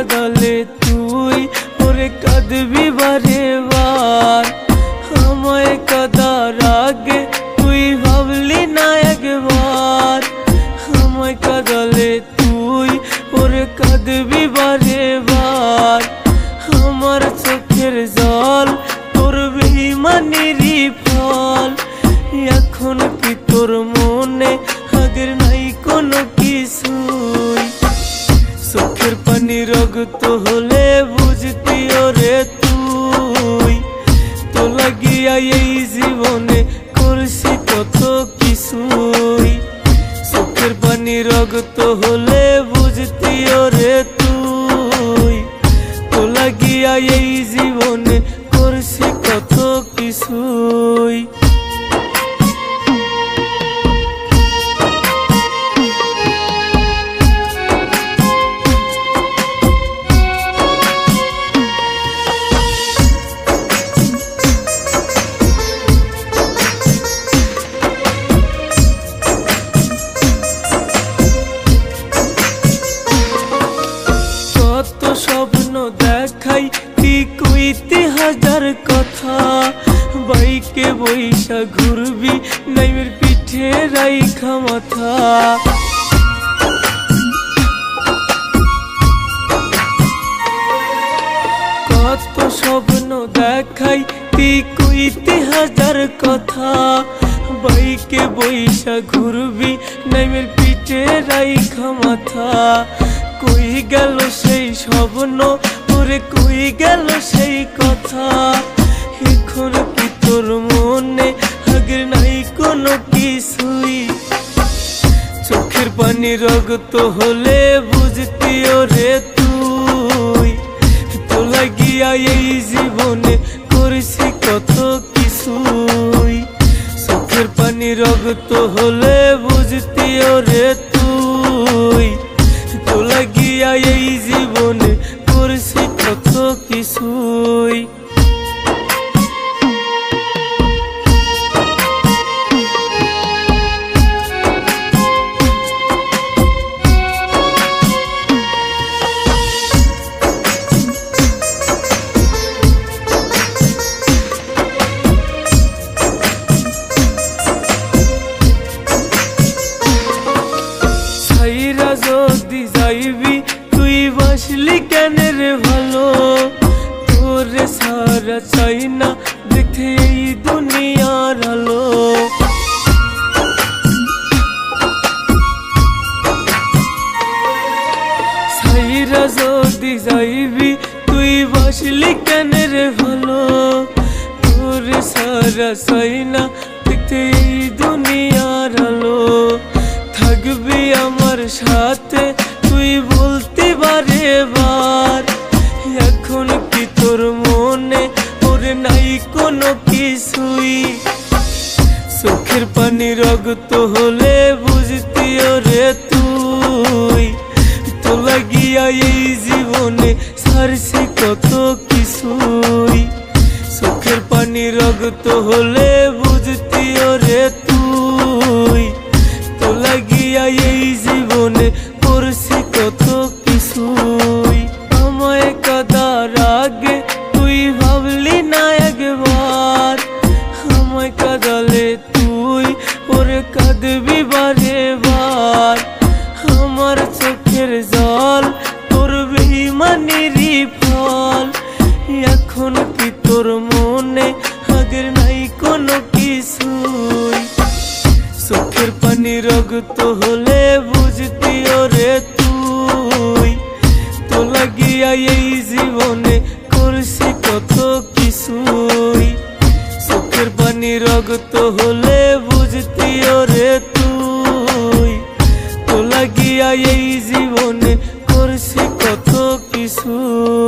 কাঁদালে তুই ওরে কাঁদবি বারে বার। আমায় কাঁদার আগে তুই ভাবলি না একবার। আমায় কাঁদালে তুই ওরে কাঁদবি বারে বার। আমার চোখের জল তোর বেঈমানেরই ফল। এখন কি তোর মনে আগের নাই কোনো কিছুই? চোখের পানি রক্ত হলে বুঝতি ওরে তুই। তো লাগিয়া এই জীবনে করছি কত কিছুই। চোখের পানি রক্ত হলে বুঝতি ওরে তুই। তো লাগিয়া এই জীবনে করছি কত কিছুই। স্বপ্ন দেখাই তুই কইতে হাজার কথা। বাইকে বৈশা ঘুরবি নাইমের পিঠে রাইখা মাথা। কত স্বপ্ন দেখাই তুই কইতে হাজার কথা। বাইকে বৈশা ঘুরবি নাইমের পিঠে রাইখা মাথা। কই গেল সেই স্বপ্ন ওরে, কই গেল সেই কথা? এখন কি তোর মনে আগের নাই কোনো কিছুই? চোখের পানি রক্ত হলে বুঝতি ওরে তুই। তো লাগিয়া এই জীবনে করছি কত কিছুই। চোখের পানি রক্ত হলে বুঝতি ওরে তুই। তো লাগিয়া এই জীবনে করছি কত কিছুই। ছাইরা যদি যাইবি তুই বাসলি কেন রে ভালো? তোরে সারা চাই না দেখে এই দুনিয়ার আলো। ছাইরা যদি যাইবি তুই বাসলি কেন রে ভালো? তোরে সারা চাই না দেখে এই দুনিয়ার আলো। থাকবি আমার সাথে তুই বলতে বারে বার। এখন কি তোর মনে ওরে নাই কোনো কিছুই? চোখের পানি রক্ত হলে বুঝতি ওরে তুই। তো লাগিয়া এই জীবনে ছাড়ছি কত কিছুই। চোখের পানি রক্ত হলে বুঝতি ওরে তুই। তো লাগিয়া এই জীবনে করছি কত কিছুই। আমায় কাঁদার আগে তুই ভাবলি না একবার। আমায় কাঁদালে তুই ওরে কাঁদবি বারে বার। আমার চোখের জল তোর বেঈমানেরই ফল। এখন কি তোর মনে আগের নাই কোনো কিছুই? চোখের পানি রক্ত হলে বুঝতি ওরে তুই। তো লাগিয়া এই জীবনে করছি কত কিছুই। চোখের পানি রক্ত হলে বুঝতি ওরে তুই। তো লাগিয়া এই জীবনে করছি কত কিছুই।